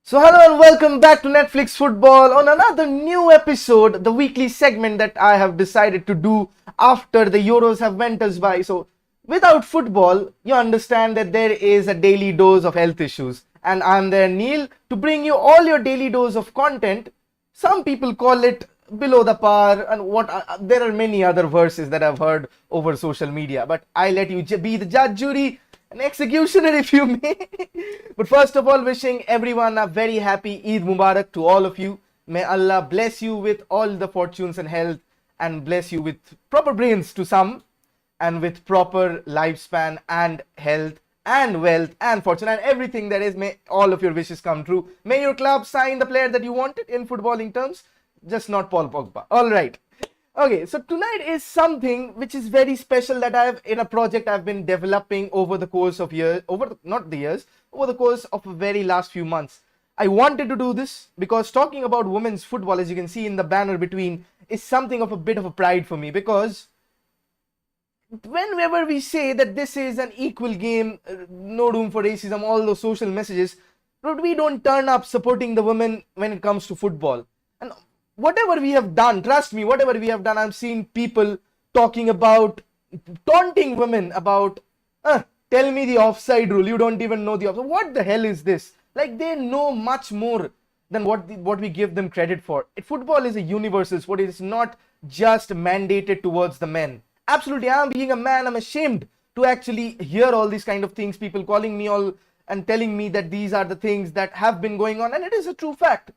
So hello and welcome back to Netflix Football on another new episode, the weekly segment that I have decided to do after the Euros have went us by. So without football, you understand that there is a daily dose of health issues. And I'm there, Neil, to bring you all your daily dose of content. Some people call it below the par, and there are many other verses that I've heard over social media. But I let you be the judge, jury, an executioner if you may. But first of all, wishing everyone a very happy Eid Mubarak to all of you. May Allah bless you with all the fortunes and health, and bless you with proper brains to some, and with proper lifespan and health and wealth and fortune and everything that is. May all of your wishes come true. May your club sign the player that you wanted in footballing terms, just not Paul Pogba. All right. Okay, so tonight is something which is very special that I've in a project I've been developing over the course of years, over the course of a very last few months. I wanted to do this because talking about women's football, as you can see in the banner between, is something of a bit of a pride for me, because whenever we say that this is an equal game, no room for racism, all those social messages, but we don't turn up supporting the women when it comes to football. And whatever we have done, trust me, whatever we have done, I've seen people talking about, taunting women about, tell me the offside rule, you don't even know the offside. What the hell is this? Like, they know much more than what we give them credit for. Football is a universal sport. It is not just mandated towards the men. Absolutely, I'm being a man, I'm ashamed to actually hear all these kind of things, people calling me all and telling me that these are the things that have been going on, and it is a true fact.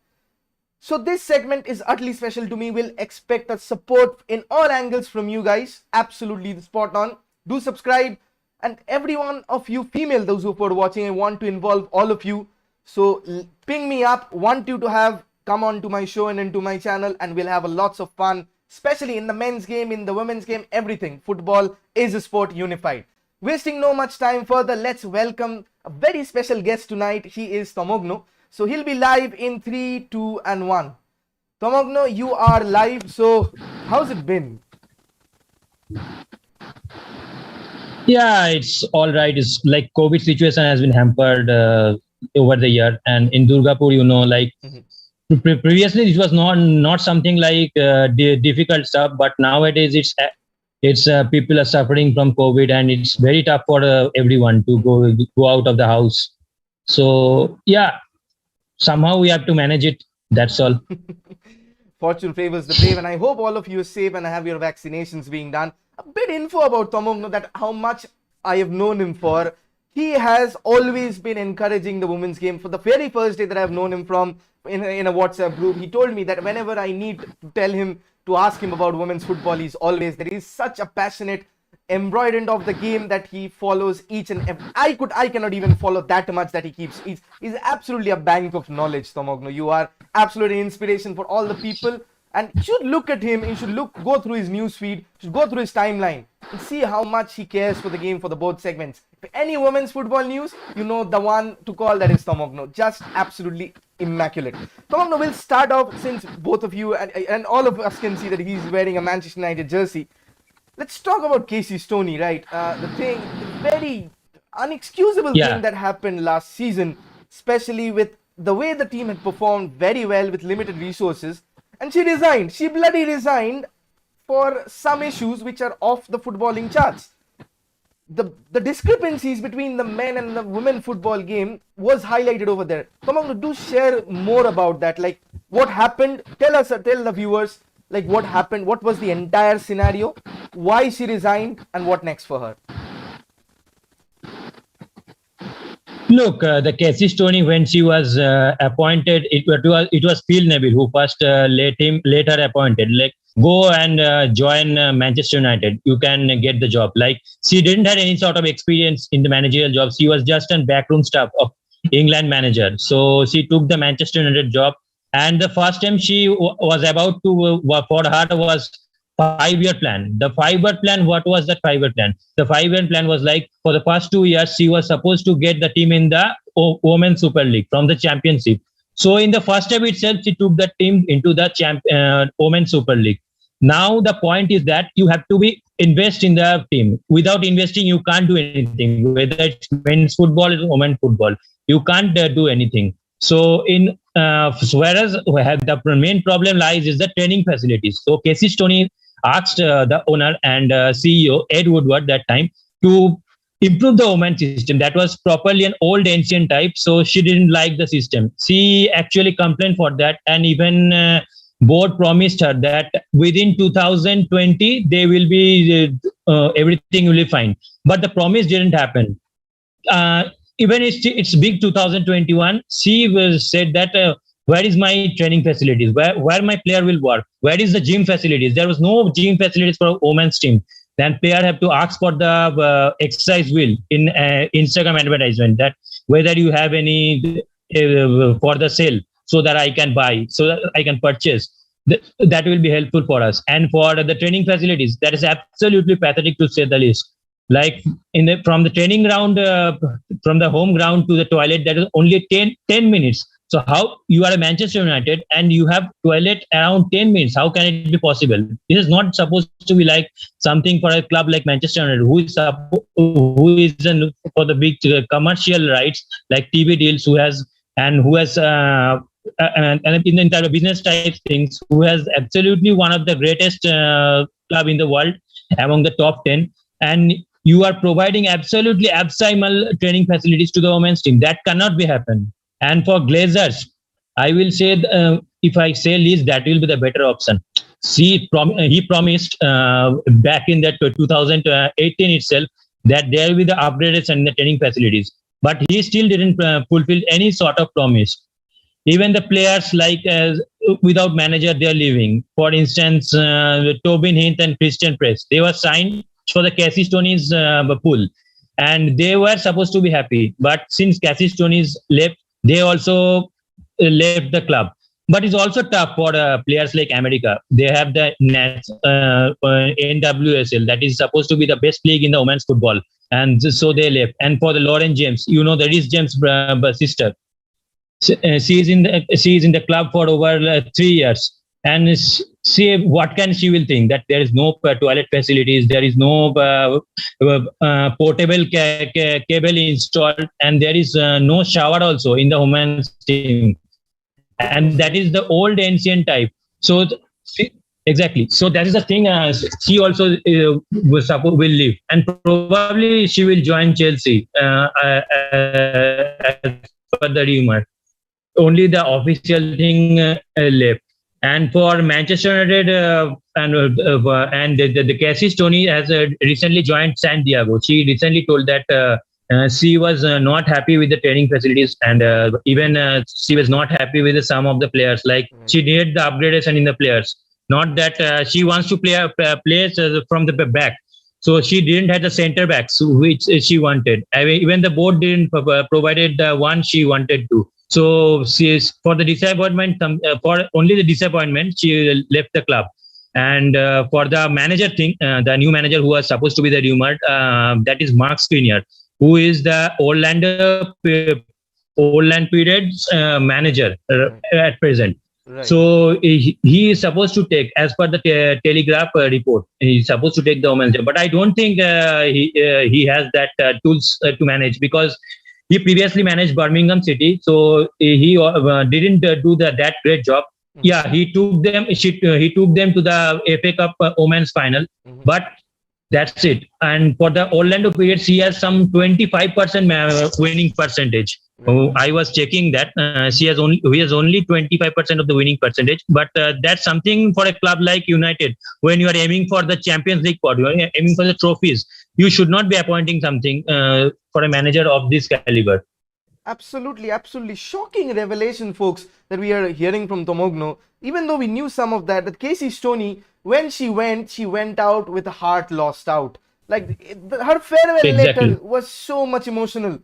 So this segment is utterly special to me. We'll expect a support in all angles from you guys. Absolutely spot on. Do subscribe. And every one of you female, those who are watching, I want to involve all of you. So ping me up. Want you to have come on to my show and into my channel, and we'll have a lots of fun, especially in the men's game, in the women's game, everything. Football is a sport unified. Wasting no much time further, let's welcome a very special guest tonight. He is Tomogno. So he'll be live in 3, 2, and 1. Tomogno, you are live. So how's it been? Yeah, it's all right. It's like COVID situation has been hampered over the year, and in Durgapur, previously it was not something like difficult stuff, but nowadays it's people are suffering from COVID, and it's very tough for everyone to go out of the house. So yeah. Somehow we have to manage it. That's all. Fortune favors the brave, and I hope all of you are safe and have your vaccinations being done. A bit info about Tomogno, that how much I have known him for. He has always been encouraging the women's game. For the very first day that I've known him from in a WhatsApp group, he told me that whenever I need to tell him to ask him about women's football, he's always there. He's such a passionate embroidered of the game that he follows each and every. I cannot even follow that much that he keeps. He's absolutely a bank of knowledge, Tomogno. You are absolutely inspiration for all the people, and you should look at him. You should go through his news feed, you should go through his timeline and see how much he cares for the game, for the both segments. If any women's football news, you know the one to call, that is Tomogno. Just absolutely immaculate. Tomogno, will start off, since both of you and all of us can see that he's wearing a Manchester United jersey. Let's talk about Casey Stoney, right? The very unexcusable thing that happened last season, especially with the way the team had performed very well with limited resources. And she resigned. She bloody resigned for some issues which are off the footballing charts. The discrepancies between the men and the women football game was highlighted over there. Come on, do share more about that. Like, what happened? Tell the viewers, like, what happened, what was the entire scenario, why she resigned, and what next for her. Look, the Casey Stoney, when she was appointed, it was Phil Neville who first later appointed. Like, go and join Manchester United. You can get the job. Like, she didn't have any sort of experience in the managerial job. She was just a backroom staff of England manager. So she took the Manchester United job. And the first time she was about to, for her was 5-year plan. The 5-year plan, what was that 5-year plan? The 5-year plan was like, for the first 2 years, she was supposed to get the team in the Women's Super League from the championship. So in the first step itself, she took the team into the Women's Super League. Now the point is that you have to invest in the team. Without investing, you can't do anything. Whether it's men's football or women's football, you can't do anything. So whereas the main problem lies is the training facilities. So Casey Stoney asked the owner and CEO Ed Woodward that time to improve the women's system. That was properly an old ancient type. So she didn't like the system. She actually complained for that, and even board promised her that within 2020 they will be everything will be fine. But the promise didn't happen. uh, Even it's big 2021, she was said that where is my training facilities, where my player will work, where is the gym facilities? There was no gym facilities for a women's team. Then player have to ask for the exercise wheel in Instagram advertisement, that whether you have any for the sale, so that I can buy, so that I can purchase. That will be helpful for us. And for the training facilities, that is absolutely pathetic, to say the least. Like from the training ground, from the home ground to the toilet, that is only 10 minutes. So how you are a Manchester United and you have toilet around 10 minutes? How can it be possible? This is not supposed to be like something for a club like Manchester United, who is for the big commercial rights like TV deals, who has and in the entire business type things, who has absolutely one of the greatest club in the world, among the top 10. And you are providing absolutely abysmal training facilities to the women's team. That cannot be happen. And for Glazers, I will say, if I say least, that will be the better option. He promised back in that 2018 itself that there will be the upgrades and the training facilities, but he still didn't fulfill any sort of promise. Even the players, like without manager, they're leaving. For instance, Tobin Hint and Christian Press, they were signed for the Casey Stoney's pool, and they were supposed to be happy. But since Casey Stoney's left, they also left the club. But it's also tough for players like America. They have the NWSL, that is supposed to be the best league in the women's football, and so they left. And for the Lauren James, the Rhys James sister, she is in the club for over 3 years, and see what can she will think, that there is no toilet facilities, there is no portable cable installed, and there is no shower also in the women's team, and that is the old ancient type. So exactly, so that is the thing. She also will leave, and probably she will join Chelsea as per the rumor. Only the official thing left. And for Manchester United, and the Casey Stoney has recently joined San Diego. She recently told that she was not happy with the training facilities, and even she was not happy with some of the players. Like she needed the upgradation in the players. Not that she wants to play players from the back. So she didn't have the center backs which she wanted. I mean, even the board didn't provided the one she wanted to. So she is, for the disappointment, for only the disappointment, she left the club. And for the manager thing, the new manager who was supposed to be the rumored, that is Mark Skriniar, who is the Orlando Pirates manager at present. Right. So he is supposed to take, as per the Telegraph report, he's supposed to take the women's job. But I don't think he has that tools to manage, because he previously managed Birmingham City, so he didn't do that great job. Mm-hmm. Yeah, he took them to the FA Cup Women's final, mm-hmm. but that's it. And for the Orlando Pirates, he has some 25% winning percentage. Mm-hmm. I was checking that he has only 25% of the winning percentage, but that's something for a club like United. When you are aiming for the Champions League pot, you are aiming for the trophies, you should not be appointing something for a manager of this caliber. Absolutely shocking revelation, folks, that we are hearing from Tomogno. Even though we knew some of that Casey Stoney, when she went out with a heart lost out. Like her farewell letter was so much emotional.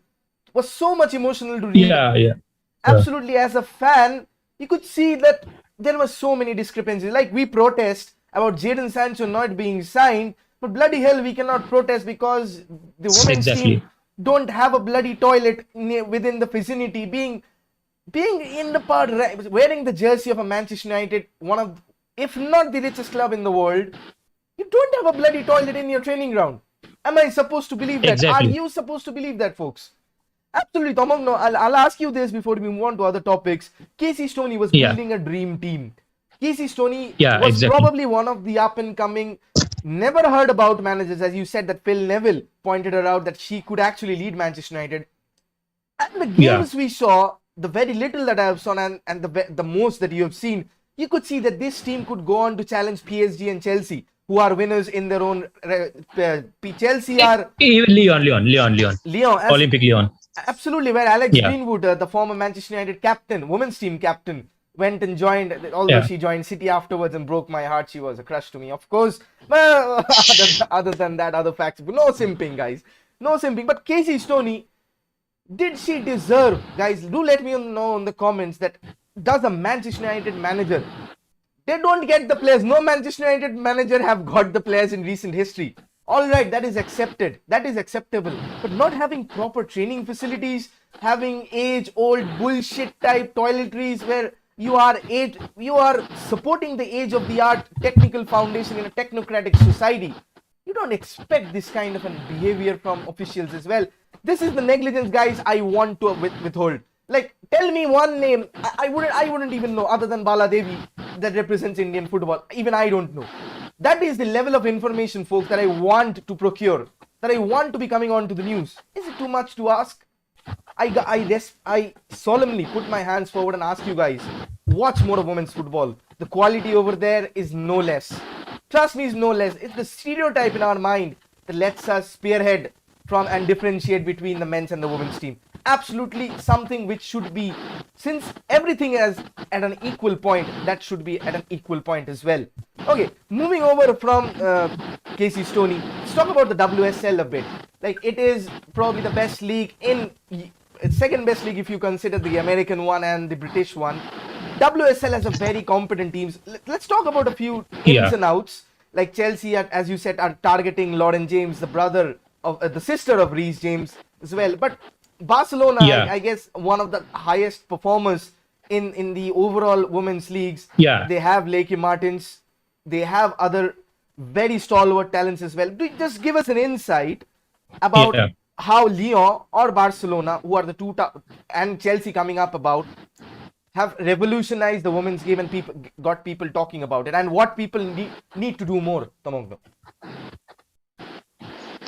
To read. Yeah. Absolutely, as a fan, you could see that there were so many discrepancies. Like we protest about Jadon Sancho not being signed, but bloody hell, we cannot protest because the women's team don't have a bloody toilet within the vicinity. Being in the part, wearing the jersey of a Manchester United, one of, if not the richest club in the world, you don't have a bloody toilet in your training ground. Am I supposed to believe that? Are you supposed to believe that, folks? Absolutely, Tomong. No, I'll ask you this before we move on to other topics. Casey Stoney was Yeah. building a dream team. Casey Stoney Yeah, was exactly. probably one of the up and coming, never heard about managers, as you said that Phil Neville pointed her out that she could actually lead Manchester United. And the games we saw, the very little that I have seen and the most that you have seen, you could see that this team could go on to challenge PSG and Chelsea, who are winners in their own. Chelsea are Lyon. Olympic Lyon. Absolutely, where Alex Greenwood, the former Manchester United captain, women's team captain, went and joined, although she joined City afterwards and broke my heart. She was a crush to me, of course. Well, other than that, other facts. But no simping, guys. No simping. But Casey Stoney, did she deserve, guys? Do let me know in the comments that does a Manchester United manager, they don't get the players. No Manchester United manager have got the players in recent history. All right, that is accepted. That is acceptable. But not having proper training facilities, having age-old bullshit type toiletries where you are supporting the age-of-the-art technical foundation in a technocratic society. You don't expect this kind of a behavior from officials as well. This is the negligence, guys, I want to withhold. Like, tell me one name. I wouldn't even know other than Bala Devi that represents Indian football. Even I don't know. That is the level of information, folks, that I want to procure, that I want to be coming on to the news. Is it too much to ask? I solemnly put my hands forward and ask you guys, watch more of women's football. The quality over there is no less. Trust me, is no less. It's the stereotype in our mind that lets us spearhead from and differentiate between the men's and the women's team. Absolutely something which should be, since everything is at an equal point, that should be at an equal point as well. Okay, moving over from Casey Stoney, let's talk about the WSL a bit. Like, it is probably the best league second best league if you consider the American one and the British one. WSL has a very competent teams. Let's talk about a few ins and outs. Like Chelsea, as you said, are targeting Lauren James, the brother of the sister of Reece James as well. But Barcelona, I guess, one of the highest performers in the overall women's leagues. They have Lakey Martins. They have other very stalwart talents as well. Just give us an insight about how Lyon or Barcelona, who are the two, and Chelsea coming up about, have revolutionized the women's game and got people talking about it, and what people need to do more, Tamongno.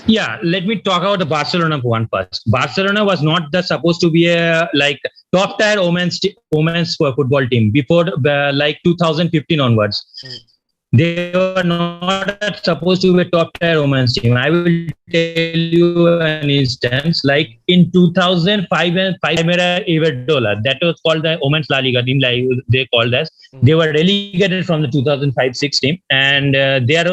Yeah, let me talk about the Barcelona one first. Barcelona was not supposed to be a top tier women's football team before 2015 onwards. They were not supposed to be a top tier women's team. I will tell you an instance. Like in 2005 and Primera Iberdrola, that was called the Women's La Liga team, like they called us. They were relegated from the 2005-6 team, and their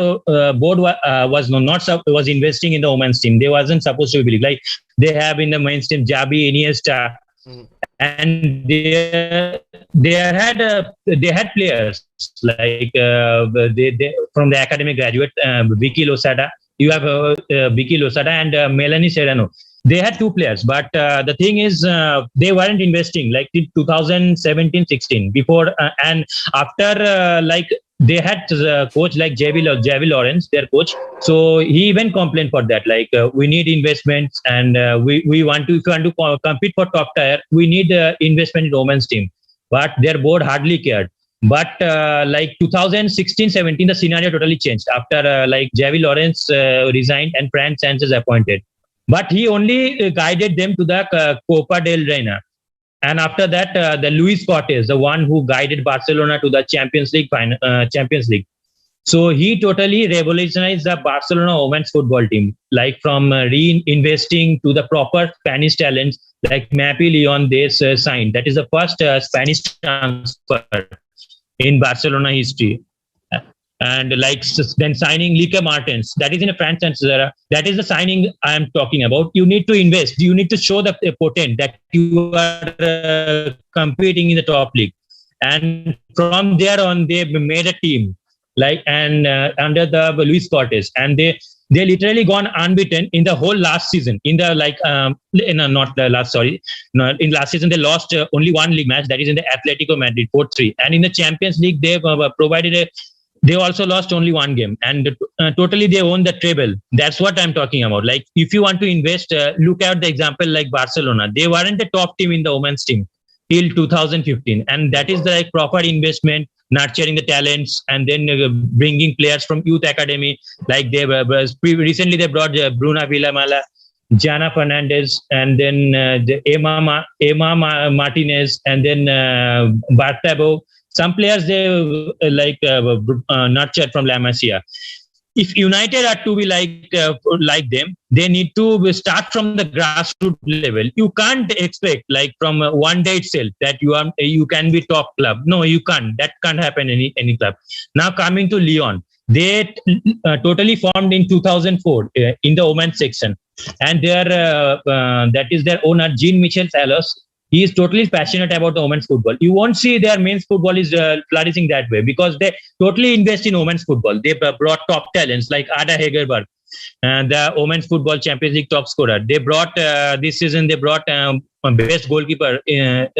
board was investing in the women's team. They wasn't supposed to be like they have in the men's team Javi, Iniesta, and they had players like they from the academy graduate Vicky Losada. You have Vicky Losada and Melanie Serrano. They had two players, but the thing is they weren't investing like in 2017-16 before and after they had coach like Javi Lawrence, their coach. So he even complained for that. Like we need investments, and we want to, if you want to compete for top tier, we need investment in women's team. But their board hardly cared. But like 2016-17, the scenario totally changed after Javi Lawrence resigned and Fran Sanchez appointed. But he only guided them to the Copa del Reina. And after that, the Luis Cortés, the one who guided Barcelona to the Champions League. So he totally revolutionized the Barcelona women's football team, like from reinvesting to the proper Spanish talents, like Mapi Leon they signed. That is the first Spanish transfer in Barcelona history. And then signing Lakey Martins, that is in a franchise. That is the signing I am talking about. You need to invest. You need to show the potent that you are competing in the top league. And from there on, they made a team under the Luis Cortés, and they literally gone unbeaten in the whole last season. In the in last season they lost only one league match. That is in the Atletico Madrid 4-3, and in the Champions League they provided they also lost only one game, and totally they own the treble. That's what I'm talking about. Like, if you want to invest, look at the example like Barcelona. They weren't the top team in the women's team till 2015, and that is the like proper investment, nurturing the talents, and then bringing players from youth academy. Like they were recently they brought Bruna Villamala, Jana Fernandez, and then the Emma Martinez, and then Bartabo. Some players they nurtured from La Masia. If United are to be like them, they need to start from the grassroots level. You can't expect like from one day itself that you can be top club. No, you can't. That can't happen in any club. Now coming to Lyon, they totally formed in 2004 in the women's section, and their that is their owner Jean-Michel Salos. He is totally passionate about the women's football. You won't see their men's football is flourishing that way because they totally invest in women's football. They brought top talents like Ada Hegerberg, the women's football Champions League top scorer. They brought this season. They brought best goalkeeper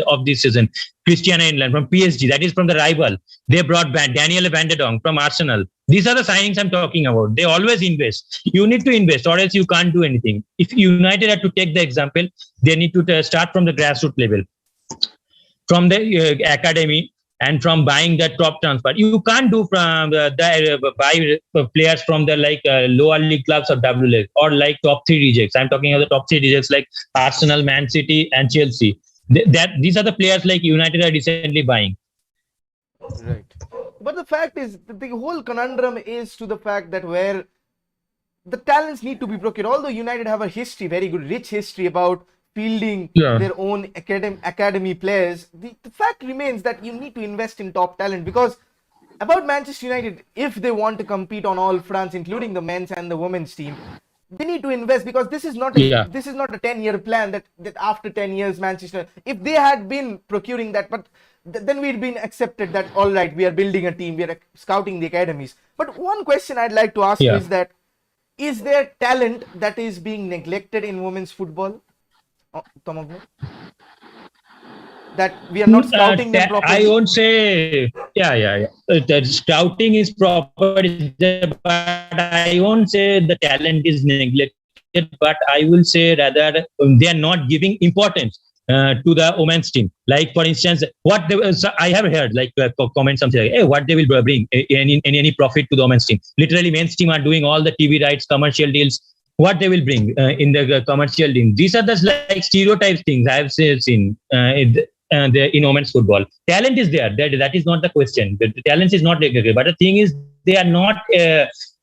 of this season, Christiana Inland from PSG. That is from the rival. They brought Danielle Van de Donk from Arsenal. These are the signings I'm talking about. They always invest. You need to invest, or else you can't do anything. If United are to take the example, they need to start from the grassroots level, from the academy, and from buying the top transfer. You can't do from buy players from the lower league clubs or W League or like top three rejects. I'm talking about the top three rejects like Arsenal, Man City, and Chelsea. These are the players like United are recently buying. Right. But the fact is, the whole conundrum is to the fact that where the talents need to be procured. Although United have a history, very good, rich history about fielding their own academy players, the fact remains that you need to invest in top talent. Because about Manchester United, if they want to compete on all fronts, including the men's and the women's team, they need to invest, because this is not a 10-year plan that after 10 years Manchester, if they had been procuring that, but then we'd been accepted that all right, we are building a team, we are scouting the academies. But one question I'd like to ask is that, is there talent that is being neglected in women's football? That we are not scouting them properly? I won't say, the scouting is proper, but I won't say the talent is neglected, but I will say rather they are not giving importance to the women's team. Like for instance, I have heard comments something like, hey, what they will bring any profit to the women's team. Literally, men's team are doing all the TV rights, commercial deals. What they will bring in the commercial team. These are the stereotypes things I have seen in women's football. Talent is there. That is not the question. The talent is not neglected. But the thing is, they are not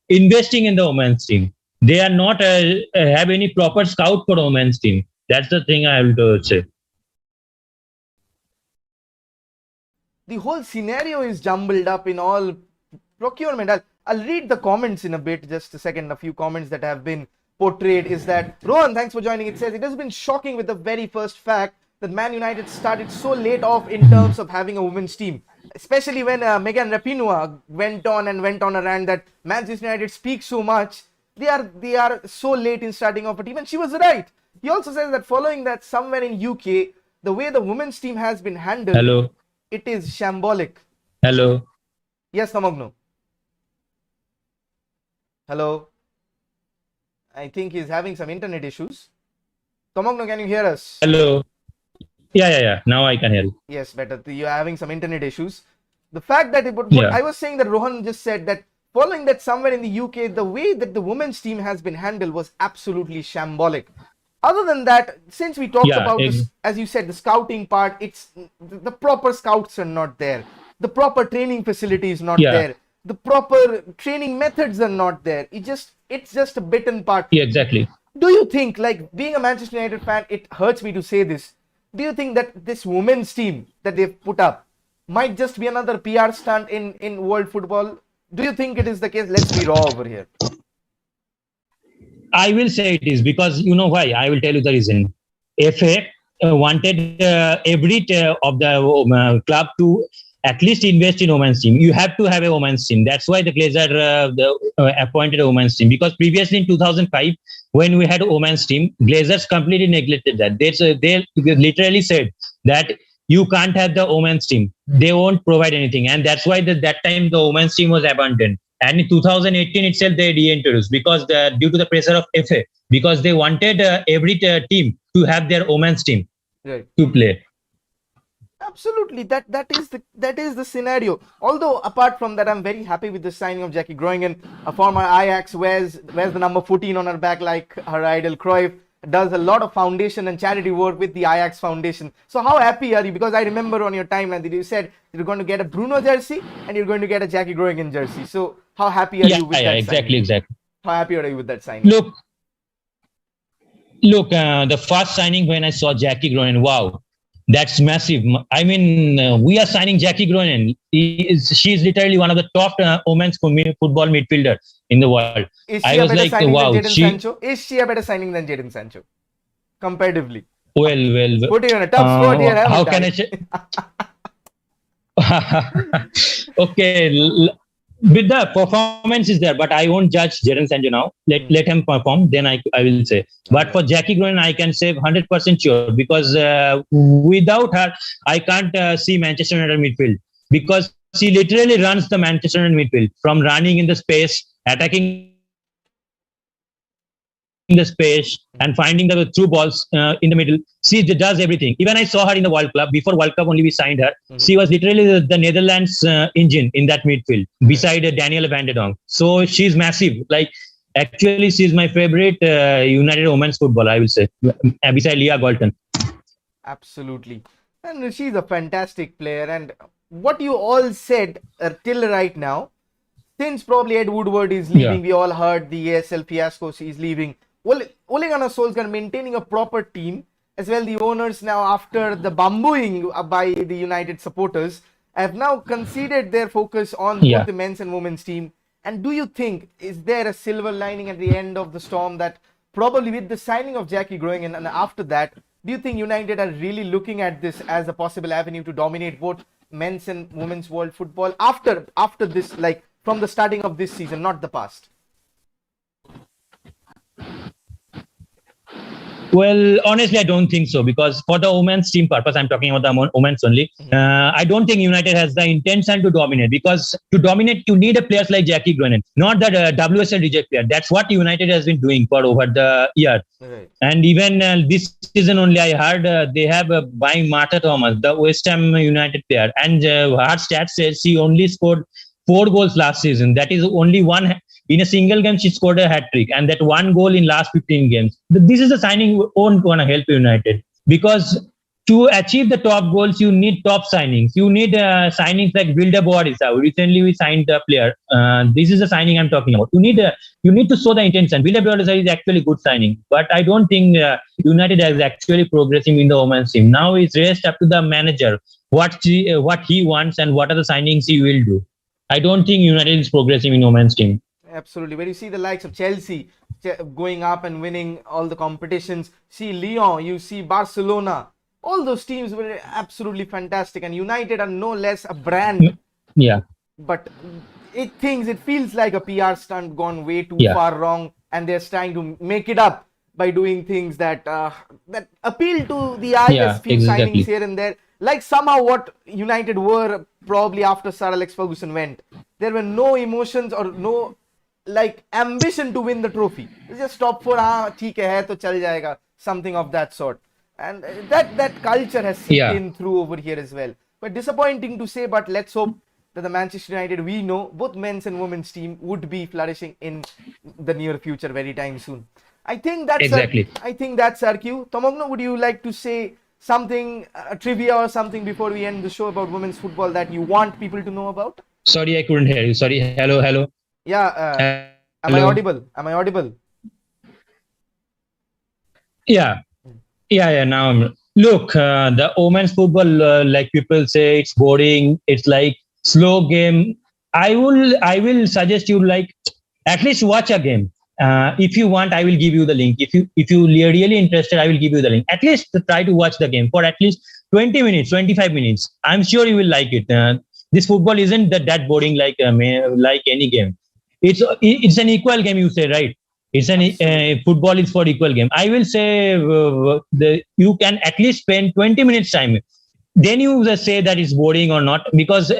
investing in the women's team. They are not have any proper scout for the women's team. That's the thing I will say. The whole scenario is jumbled up in all procurement. I'll read the comments in a bit, just a second. A few comments that have been portrayed is that, Rohan, thanks for joining. It says, it has been shocking with the very first fact that Man United started so late off in terms of having a women's team. Especially when Megan Rapinoe went on a rant that Manchester United speaks so much. They are so late in starting off a team. And she was right. He also says that following that, somewhere in UK, the way the women's team has been handled, it is shambolic. Hello. Yes, Tamagno. Hello. I think he's having some internet issues. Tamagno, can you hear us? Hello. Yeah. Now I can hear you. Yes, better. You're having some internet issues. The fact that I was saying that Rohan just said that following that, somewhere in the UK, the way that the women's team has been handled was absolutely shambolic. Other than that, since we talked about this, as you said, the scouting part, it's the proper scouts are not there. The proper training facility is not there. The proper training methods are not there. It's just a bitten part. Yeah, exactly. Do you think, like being a Manchester United fan, it hurts me to say this, do you think that this women's team that they've put up might just be another PR stunt in world football? Do you think it is the case? Let's be raw over here. I will say it is, because you know why. I will tell you the reason. FA wanted every of the club to at least invest in women's team. You have to have a women's team. That's why the Glazers appointed a women's team. Because previously in 2005, when we had a women's team, Glazers completely neglected that. They literally said that you can't have the women's team. They won't provide anything, and that's why that time the women's team was abandoned. And in 2018 itself, they reintroduced because due to the pressure of FA, because they wanted every team to have their women's team to play. Absolutely, that is the scenario. Although apart from that, I'm very happy with the signing of Jackie Groningen, a former Ajax, wears the number 14 on her back like her idol Cruyff. Does a lot of foundation and charity work with the Ajax Foundation. So how happy are you? Because I remember on your timeline that you said you're going to get a Bruno jersey and you're going to get a Jackie Groningen jersey. So how happy are you with that exactly. How happy are you with that signing? Look, the first signing when I saw Jackie Groningen, wow, that's massive. I mean, we are signing Jackie Groningen. She is literally one of the top women's football midfielder in the world. Is she a better signing than Jadon Sancho? Is she a better signing than Jadon Sancho? Comparatively. Well. Put you on a tough spot here. How can I say? Okay. With the performance is there, but I won't judge Jadon Sancho now. Let him perform, then I will say. But for Jackie Groningen, I can say 100% sure, because without her, I can't see Manchester United midfield, because she literally runs the Manchester United midfield from running in the space, attacking in the space, and finding the through balls in the middle. She does everything. Even I saw her in the World Cup. Before World Cup only we signed her. She was literally the Netherlands engine in that midfield beside Danielle van der Donk. So she's massive. Like, actually, she's my favorite United women's football, I will say, beside Leah Galton. Absolutely. And she's a fantastic player. And what you all said till right now, since probably Ed Woodward is leaving, we all heard the ESL fiasco, she's leaving. Well, Ole Gunnar Solskjaer maintaining a proper team, as well the owners now, after the bambooing by the United supporters, have now conceded their focus on both the men's and women's team. And do you think, is there a silver lining at the end of the storm, that probably with the signing of Jackie Groningen and after that, do you think United are really looking at this as a possible avenue to dominate both men's and women's world football after this, like from the starting of this season, not the past? Well, honestly, I don't think so, because for the women's team purpose, I'm talking about the women's only. I don't think United has the intention to dominate, because to dominate, you need a players like Jackie Groningen, not that WSL reject player. That's what United has been doing for over the year. Right. And even this season only, I heard they have buying Martha Thomas, the West Ham United player. And her stats says she only scored 4 goals last season. That is only one. In a single game, she scored a hat-trick, and that 1 goal in last 15 games. This is a signing won't going to help United, because to achieve the top goals, you need top signings. You need signings like Vilda Boarisa. Recently, we signed a player. This is a signing I'm talking about. You need to show the intention. Vilda Boarisa is actually good signing, but I don't think United is actually progressing in the women's team. Now it's rest up to the manager what he wants and what are the signings he will do. I don't think United is progressing in women's team. Absolutely. When you see the likes of Chelsea going up and winning all the competitions, see Lyon, you see Barcelona, all those teams were absolutely fantastic, and United are no less a brand. Yeah. But it feels like a PR stunt gone way too far wrong, and they're trying to make it up by doing things that appeal to the eyes, few signings here and there. Like somehow what United were probably after Sir Alex Ferguson went. There were no emotions or no like ambition to win the trophy. It's just top 4, theek hai to chal jayega, something of that sort. And that culture has seeped in through over here as well. But disappointing to say, but let's hope that the Manchester United we know, both men's and women's team, would be flourishing in the near future very time soon. I think that's our cue. Tomogno, would you like to say something, trivia or something before we end the show about women's football that you want people to know about? Sorry, I couldn't hear you. Sorry. Hello. Yeah. Am I audible? Yeah. Now, look, the women's football, like people say, it's boring. It's like slow game. I will suggest you like at least watch a game. If you want, I will give you the link. If you really interested, I will give you the link. At least try to watch the game for at least 20 minutes, 25 minutes. I'm sure you will like it. This football isn't that boring like any game. It's an equal game, you say, right? It's football is for equal game. I will say you can at least spend 20 minutes time then you just say that it's boring or not, because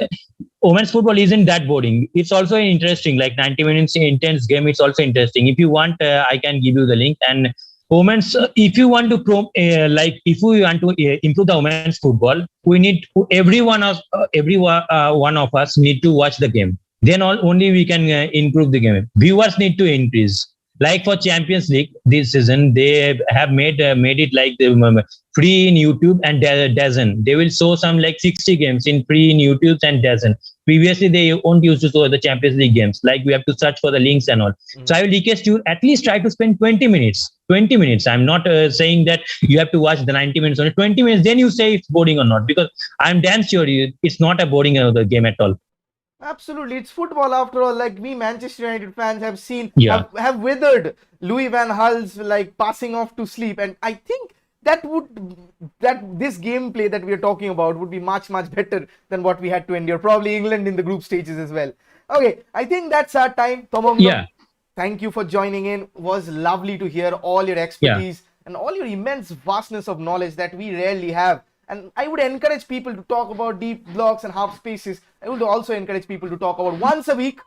women's football isn't that boring. It's also interesting, like 90 minutes intense game. It's also interesting. If you want, I can give you the link. And women's, if you want to if we want to improve the women's football, we need one of us need to watch the game. Then only we can improve the game. Viewers need to increase. Like for Champions League this season, they have made it like the free in YouTube and DAZN. They will show some like 60 games in free in YouTube and DAZN. Previously, they won't used to show the Champions League games. Like we have to search for the links and all. So I will request you at least try to spend 20 minutes. 20 minutes. I'm not saying that you have to watch the 90 minutes, only 20 minutes. Then you say it's boring or not, because I'm damn sure it's not a boring the game at all. Absolutely, it's football after all. Like we Manchester United fans have seen, have withered Louis van Gaal's like passing off to sleep, and I think that this gameplay that we are talking about would be much better than what we had to endure. Probably England in the group stages as well. Okay, I think that's our time. Tomogno, thank you for joining in. It was lovely to hear all your expertise and all your immense vastness of knowledge that we rarely have. And I would encourage people to talk about deep blocks and half spaces. I would also encourage people to talk about once a week.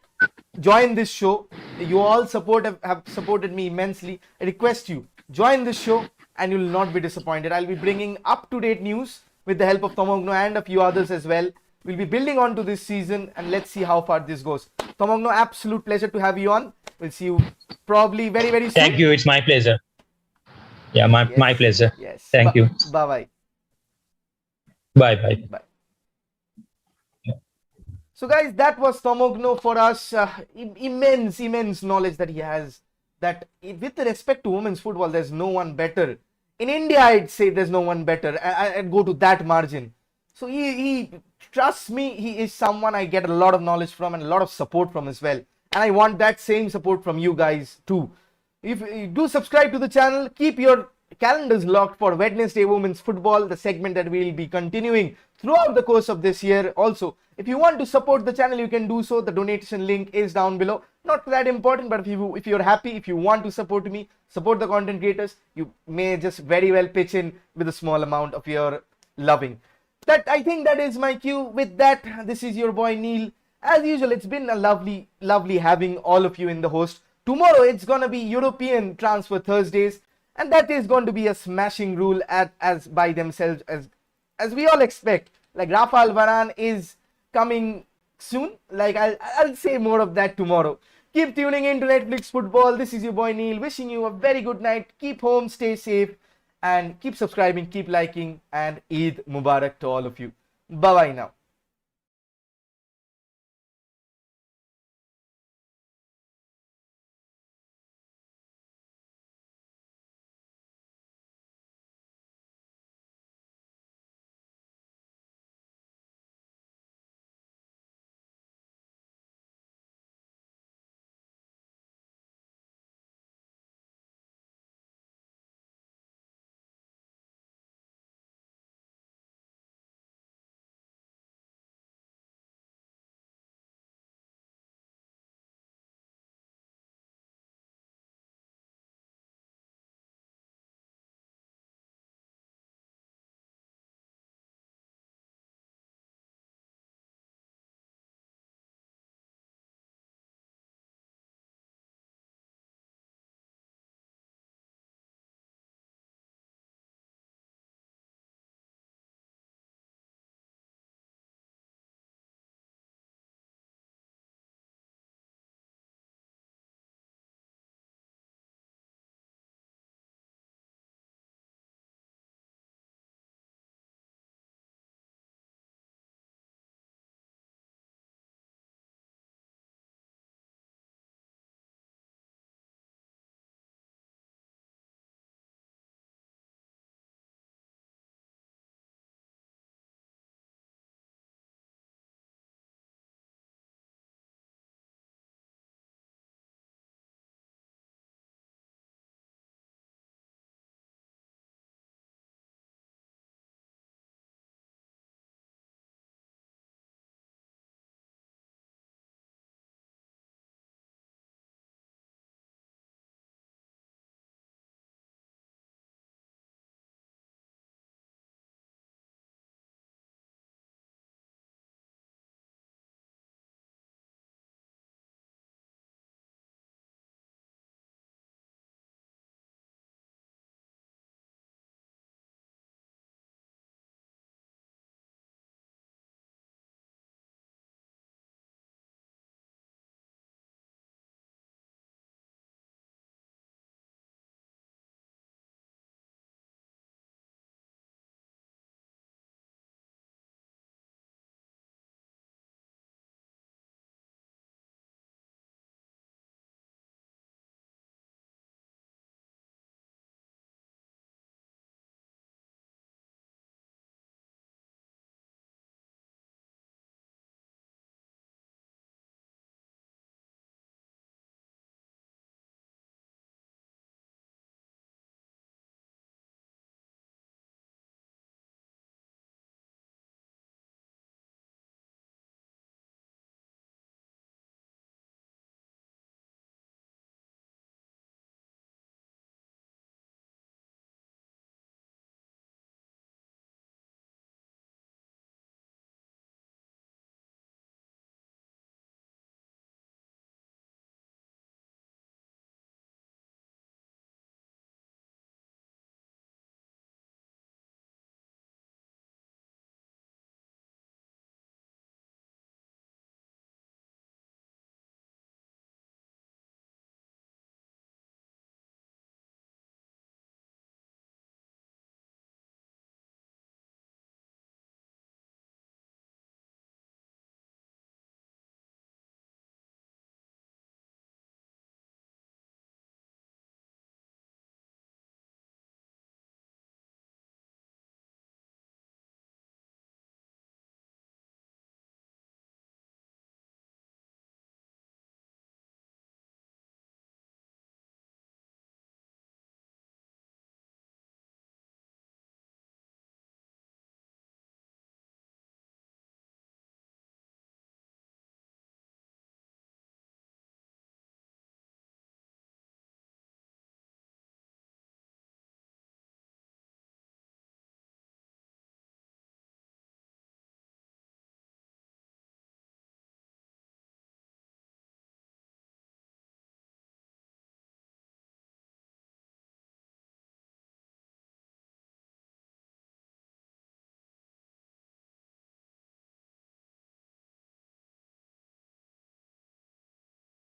Join this show. You all have supported me immensely. I request you, join this show and you will not be disappointed. I'll be bringing up-to-date news with the help of Tomogno and a few others as well. We'll be building on to this season and let's see how far this goes. Tomogno, absolute pleasure to have you on. We'll see you probably very soon. Thank you. It's my pleasure. Yeah, my pleasure. Yes. Thank you. Bye-bye. Bye. So guys, that was Tomogno for us. Immense knowledge that he has. That with respect to women's football, there's no one better. In India, I'd say there's no one better. I'd go to that margin. So he trust me, he is someone I get a lot of knowledge from and a lot of support from as well. And I want that same support from you guys too. If you do subscribe to the channel, keep your calendars locked for Wednesday Women's Football, the segment that we'll be continuing throughout the course of this year. Also, if you want to support the channel, you can do so. The donation link is down below. Not that important, but if you're happy, if you want to support me, support the content creators, you may just very well pitch in with a small amount of your loving. I think that is my cue. With that, this is your boy Neil. As usual, it's been a lovely having all of you in the host. Tomorrow, it's going to be European Transfer Thursdays. And that is going to be a smashing rule as by themselves as we all expect. Like Rafael Varane is coming soon. Like I'll say more of that tomorrow. Keep tuning in to Netflix Football. This is your boy Neil, wishing you a very good night. Keep home, stay safe, and keep subscribing, keep liking, and Eid Mubarak to all of you. Bye bye now.